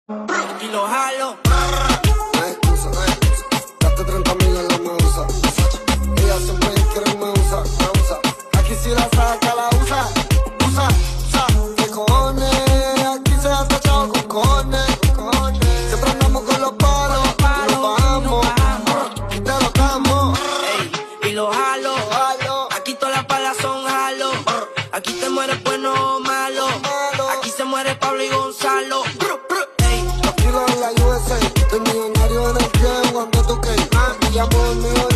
Y lo jalo. No hay excusa, no hay excusa. Gaste 30.000 en la mausa. Ella siempre quiere me usa, me usa. Aquí si la saca, la usa. Usa, usa. ¿Qué cojones? Aquí se ha tachado con cojones. Siempre andamos con los palos. Y nos bajamos. Y te lo damos. Ey, y lo jalo. Aquí todas las palas son jalo. Aquí te mueres bueno o malo. Aquí se muere Pablo y Gonzalo. Los kilos en la USA. Estoy millonario en el game cuando toque. Me llamo el mío.